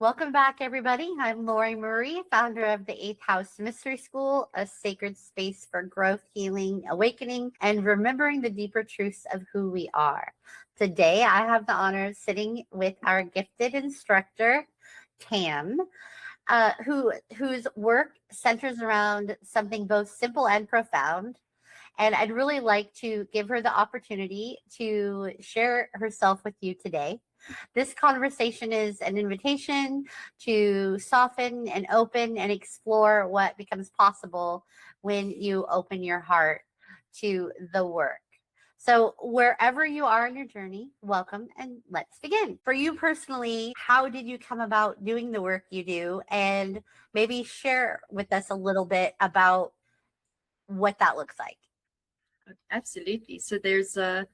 Welcome back, everybody. I'm Lori Marie, founder of the Eighth House Mystery School, a sacred space for growth, healing, awakening, and remembering the deeper truths of who we are. Today, I have the honor of sitting with our gifted instructor, Tam, whose work centers around something both simple and profound. And I'd really like to give her the opportunity to share herself with you today. This conversation is an invitation to soften and open and explore what becomes possible when you open your heart to the work. So, wherever you are in your journey, welcome and let's begin. For you personally, how did you come about doing the work you do? And maybe share with us a little bit about what that looks like. Absolutely. So there's a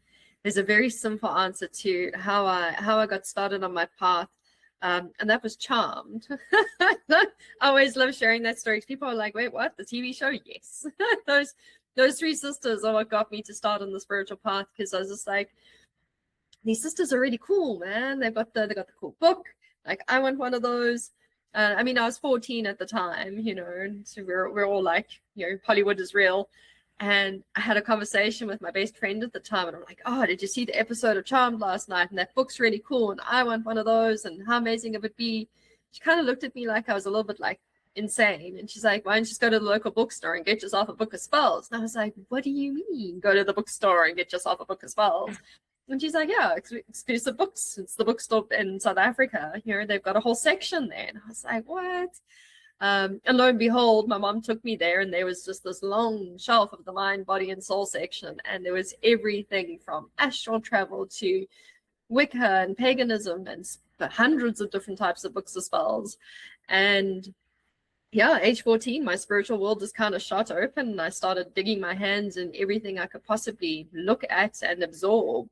very simple answer to how I got started on my path, and that was Charmed. I always love sharing that story. People are like, "Wait, what? The TV show?" Yes, those three sisters are what got me to start on the spiritual path, because I was just like, these sisters are really cool, man. They got the cool book. Like, I want one of those. I mean, I was 14 at the time, and so we're all like, Hollywood is real. And I had a conversation with my best friend at the time, and I'm like, "Oh, did you see the episode of Charmed last night? And that book's really cool, and I want one of those, and how amazing it would be." She kind of looked at me like I was a little bit like insane, and she's like, "Why don't you just go to the local bookstore and get yourself a book of spells?" And I was like, "What do you mean, go to the bookstore and get yourself a book of spells?" And she's like, "Yeah, exclusive books. It's the bookstore in South Africa. They've got a whole section there." And I was like, "What?" And lo and behold, my mom took me there, and there was just this long shelf of the mind, body, and soul section. And there was everything from astral travel to Wicca and paganism and hundreds of different types of books of spells. And yeah, age 14, my spiritual world just kind of shot open, and I started digging my hands in everything I could possibly look at and absorb.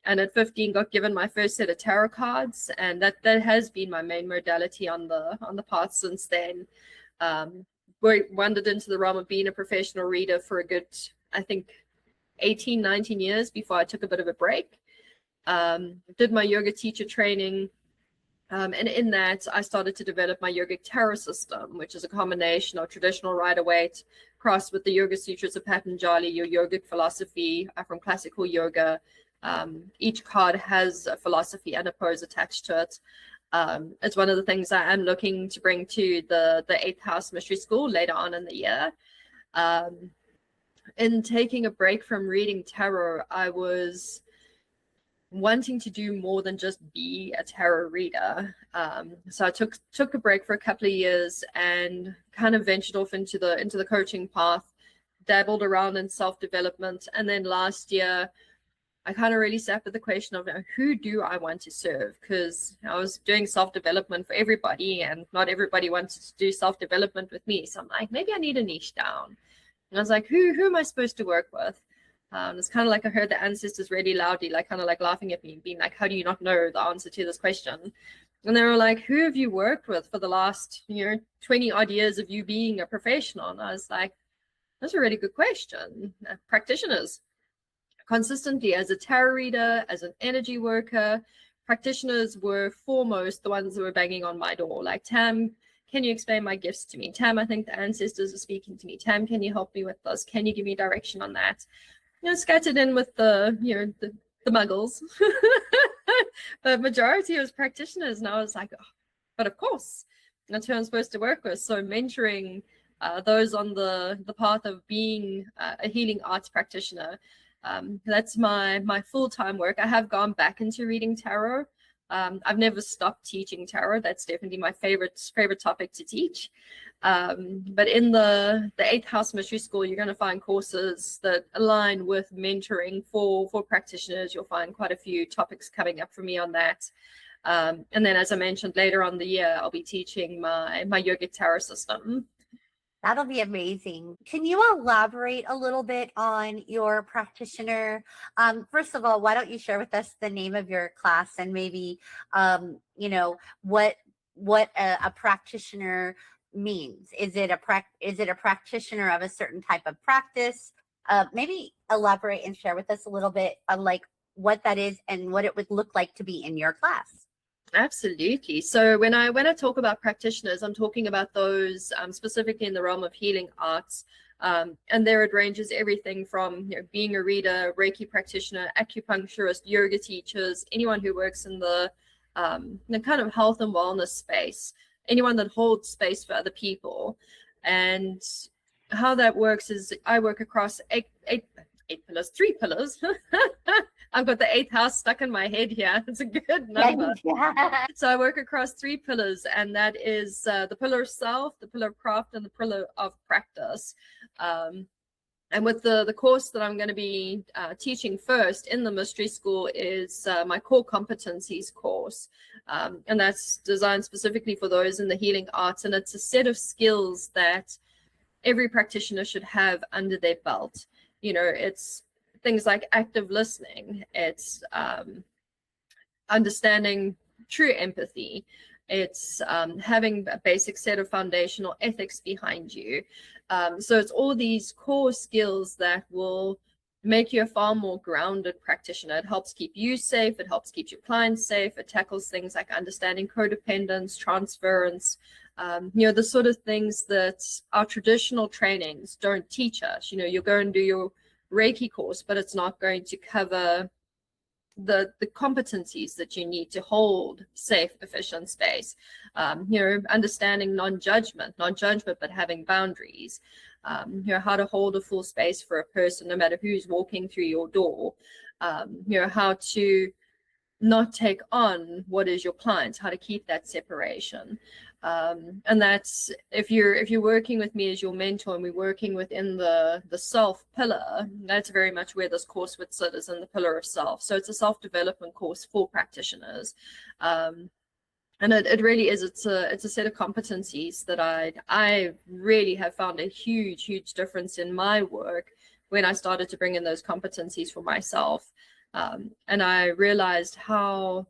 And at 15, got given my first set of tarot cards, and that has been my main modality on the path since then. We wandered into the realm of being a professional reader for a good, I think, 18, 19 years before I took a bit of a break. Did my yoga teacher training, and in that, I started to develop my Yogic Tarot system, which is a combination of traditional Rider-Waite crossed with the Yoga Sutras of Patanjali, your yogic philosophy from classical yoga. Each card has a philosophy and a pose attached to it. It's one of the things I am looking to bring to the Eighth House Mystery School later on in the year. In taking a break from reading tarot, I was wanting to do more than just be a tarot reader. So I took a break for a couple of years and kind of ventured off into the coaching path, dabbled around in self-development, and then last year I kind of really sat with the question of, who do I want to serve? Because I was doing self-development for everybody, and not everybody wanted to do self-development with me. So I'm like, maybe I need a niche down. And I was like, who am I supposed to work with? It's kind of like I heard the ancestors really loudly, like kind of like laughing at me, being like, how do you not know the answer to this question? And they were like, who have you worked with for the last 20 odd years of you being a professional? And I was like, that's a really good question. Practitioners. Consistently, as a tarot reader, as an energy worker, practitioners were foremost the ones who were banging on my door. Like, "Tam, can you explain my gifts to me? Tam, I think the ancestors are speaking to me. Tam, can you help me with this? Can you give me direction on that?" Scattered in with the muggles. The majority was practitioners, and I was like, oh, but of course, that's who I'm supposed to work with. So mentoring those on the path of being a healing arts practitioner. That's my full-time work. I have gone back into reading tarot. I've never stopped teaching tarot. That's definitely my favorite topic to teach. But in the Eighth House Mystery School, you're going to find courses that align with mentoring for practitioners. You'll find quite a few topics coming up for me on that. And then, as I mentioned, later on the year, I'll be teaching my Yogic Tarot system. That'll be amazing. Can you elaborate a little bit on your practitioner? First of all, why don't you share with us the name of your class and maybe, what a practitioner means? Is it a practitioner of a certain type of practice? Maybe elaborate and share with us a little bit on like what that is and what it would look like to be in your class. Absolutely. So when I talk about practitioners, I'm talking about those specifically in the realm of healing arts. And there it ranges everything from, you know, being a reader, Reiki practitioner, acupuncturist, yoga teachers, anyone who works in the kind of health and wellness space, anyone that holds space for other people. And how that works is I work across eight pillars, three pillars. I've got the eighth house stuck in my head here. It's a good number. Yeah. So I work across three pillars, and that is the pillar of self, the pillar of craft, and the pillar of practice. And with the course that I'm going to be teaching first in the mystery school is my core competencies course. And that's designed specifically for those in the healing arts. And it's a set of skills that every practitioner should have under their belt. You know, it's things like active listening. It's understanding true empathy. It's having a basic set of foundational ethics behind you. So it's all these core skills that will make you a far more grounded practitioner. It helps keep you safe. It helps keep your clients safe. It tackles things like understanding codependence, transference, you know, the sort of things that our traditional trainings don't teach us. You know, you'll go and do your Reiki course, but it's not going to cover the competencies that you need to hold safe, efficient space. You know, understanding non-judgment, but having boundaries. You know, how to hold a full space for a person, no matter who's walking through your door. You know, how to not take on what is your client, how to keep that separation. And that's if you're working with me as your mentor and we're working within the self pillar, that's very much where this course would sit, is in the pillar of self. So it's a self-development course for practitioners. And it really is, it's a set of competencies that I really have found a huge difference in my work when I started to bring in those competencies for myself. And I realized how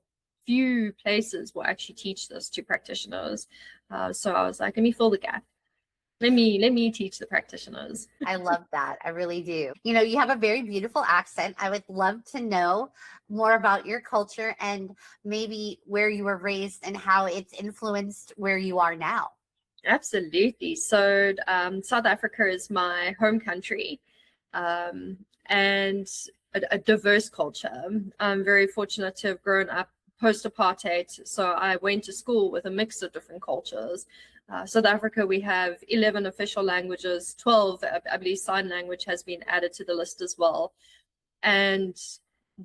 few places will actually teach this to practitioners. So I was like, let me fill the gap. Let me teach the practitioners. I love that. I really do. You know, you have a very beautiful accent. I would love to know more about your culture and maybe where you were raised and how it's influenced where you are now. Absolutely. So South Africa is my home country, and a diverse culture. I'm very fortunate to have grown up post-apartheid, so I went to school with a mix of different cultures. South Africa, we have 11 official languages, 12, I believe sign language has been added to the list as well. And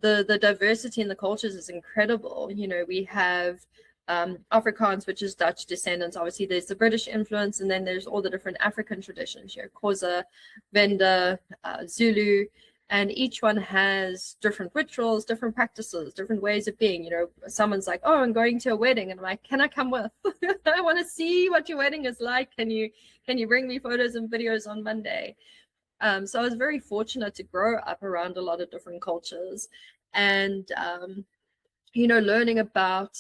the diversity in the cultures is incredible. You know, we have Afrikaans, which is Dutch descendants. Obviously, there's the British influence, and then there's all the different African traditions, you know, Xhosa, Venda, Zulu, and each one has different rituals, different practices, different ways of being. You know, someone's like, oh, I'm going to a wedding, and I'm like, can I come with? I want to see what your wedding is like. Can you bring me photos and videos on Monday? So I was very fortunate to grow up around a lot of different cultures, and you know, learning about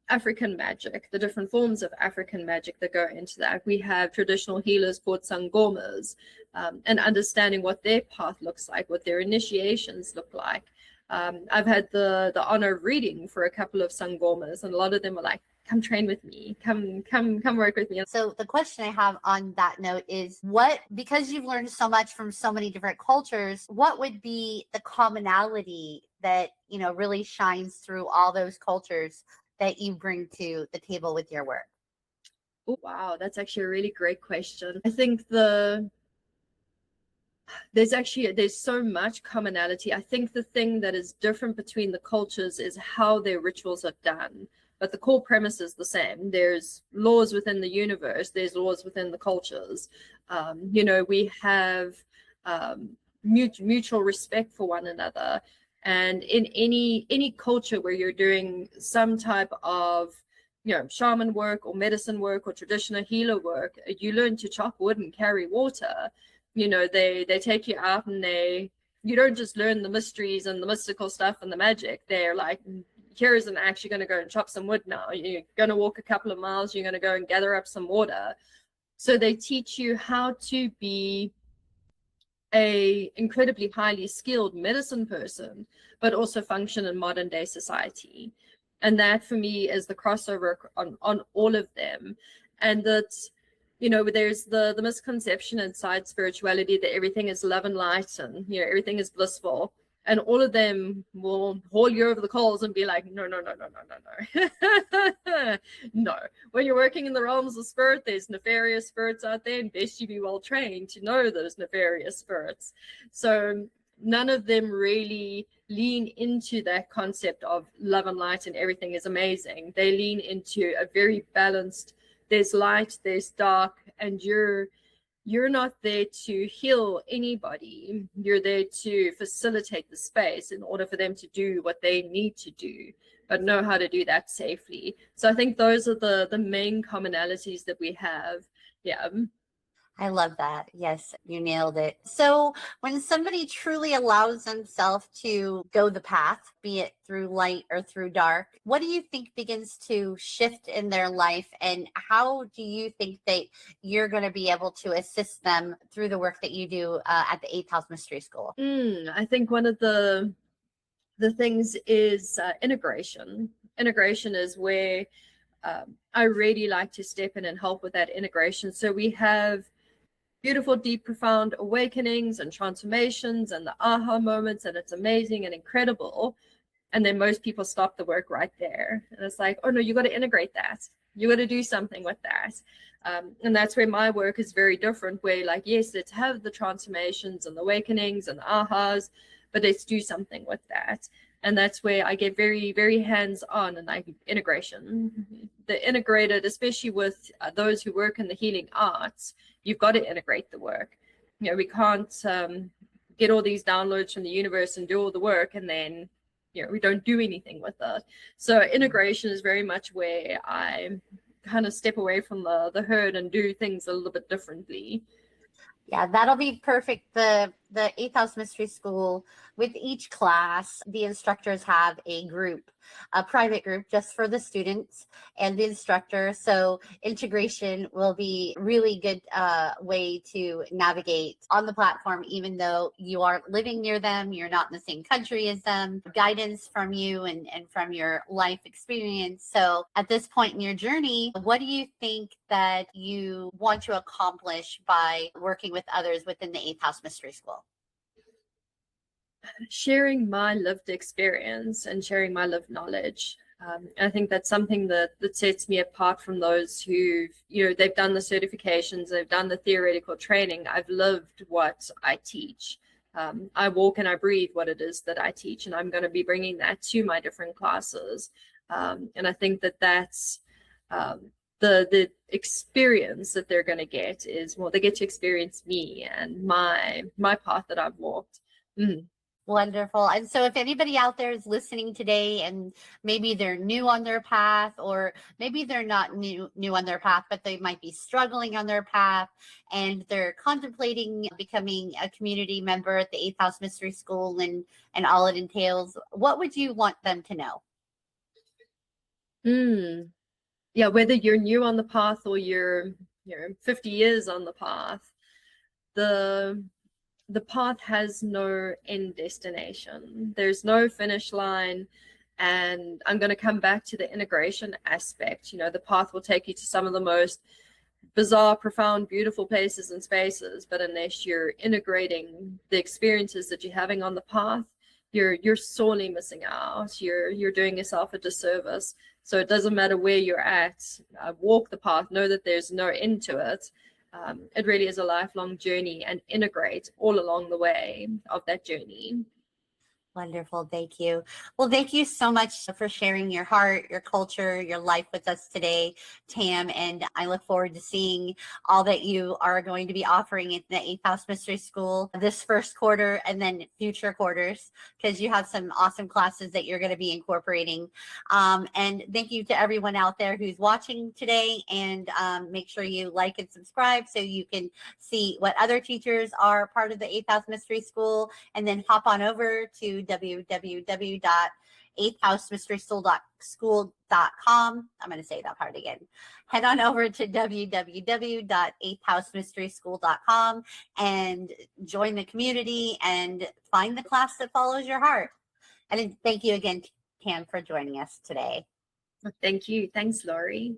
African magic, the different forms of African magic that go into that. We have traditional healers called sangomas, and understanding what their path looks like, what their initiations look like. I've had the honor of reading for a couple of sangomas, and a lot of them are like, come train with me, come work with me. So the question I have on that note is, what, because you've learned so much from so many different cultures, what would be the commonality that, you know, really shines through all those cultures that you bring to the table with your work? Oh, wow, that's actually a really great question. I think there's so much commonality. I think the thing that is different between the cultures is how their rituals are done, but the core premise is the same. There's laws within the universe, there's laws within the cultures. You know, we have mutual respect for one another. And in any culture where you're doing some type of, you know, shaman work or medicine work or traditional healer work, you learn to chop wood and carry water. You know, they take you out, and you don't just learn the mysteries and the mystical stuff and the magic. They're like, here is an axe, you're going to go and chop some wood now. You're going to walk a couple of miles, you're going to go and gather up some water. So they teach you how to be a incredibly highly skilled medicine person, but also function in modern day society. And that for me is the crossover on all of them. And that, you know, there's the misconception inside spirituality that everything is love and light and, you know, everything is blissful. And all of them will haul you over the coals and be like, no, no, no, no, no, no, no. No. When you're working in the realms of spirit, there's nefarious spirits out there, and best you be well trained to know those nefarious spirits. So none of them really lean into that concept of love and light and everything is amazing. They lean into a very balanced, there's light, there's dark, and you're not there to heal anybody. You're there to facilitate the space in order for them to do what they need to do, but know how to do that safely. So I think those are the main commonalities that we have. Yeah. I love that. Yes, you nailed it. So, when somebody truly allows themselves to go the path, be it through light or through dark, what do you think begins to shift in their life? And how do you think that you're going to be able to assist them through the work that you do at the Eighth House Mystery School? I think one of the things is integration. Integration is where I really like to step in and help with that integration. So we have beautiful, deep, profound awakenings and transformations and the aha moments, and it's amazing and incredible. And then most people stop the work right there. And it's like, oh no, you got to integrate that. You got to do something with that. And that's where my work is very different, where like, yes, let's have the transformations and the awakenings and the ahas, but let's do something with that. And that's where I get very, very hands-on and like integration. The integrated, especially with those who work in the healing arts, you've got to integrate the work. You know, we can't get all these downloads from the universe and do all the work and then, you know, we don't do anything with it. So integration is very much where I kind of step away from the herd and do things a little bit differently. Yeah, that'll be perfect. The Eighth House Mystery School, with each class, the instructors have a group, a private group just for the students and the instructor. So integration will be really good way to navigate on the platform, even though you aren't living near them, you're not in the same country as them. Guidance from you and from your life experience. So at this point in your journey, what do you think that you want to accomplish by working with others within the Eighth House Mystery School? Sharing my lived experience and sharing my lived knowledge. I think that's something that sets me apart from those who, you know, they've done the certifications, they've done the theoretical training. I've lived what I teach. I walk and I breathe what it is that I teach, and I'm going to be bringing that to my different classes. And I think that that's the experience that they're going to get is, well, they get to experience me and my path that I've walked. Wonderful. And so if anybody out there is listening today and maybe they're new on their path, or maybe they're not new on their path, but they might be struggling on their path and they're contemplating becoming a community member at the Eighth House Mystery School and all it entails, what would you want them to know? Yeah, whether you're new on the path or you're 50 years on the path, the path has no end destination. There's no finish line. And I'm going to come back to the integration aspect. You know, the path will take you to some of the most bizarre, profound, beautiful places and spaces. But unless you're integrating the experiences that you're having on the path, you're sorely missing out. You're doing yourself a disservice. So it doesn't matter where you're at. Walk the path. Know that there's no end to it. It really is a lifelong journey, and integrate all along the way of that journey. Wonderful. Thank you. Well, thank you so much for sharing your heart, your culture, your life with us today, Tam. And I look forward to seeing all that you are going to be offering at the Eighth House Mystery School this first quarter and then future quarters, because you have some awesome classes that you're going to be incorporating. And thank you to everyone out there who's watching today. And make sure you like and subscribe so you can see what other teachers are part of the Eighth House Mystery School, and then hop on over to www.eighthhousemysteryschool.com. I'm going to say that part again. Head on over to www.eighthhousemysteryschool.com and join the community and find the class that follows your heart. And thank you again, Tam, for joining us today. Thank you. Thanks, Laurie.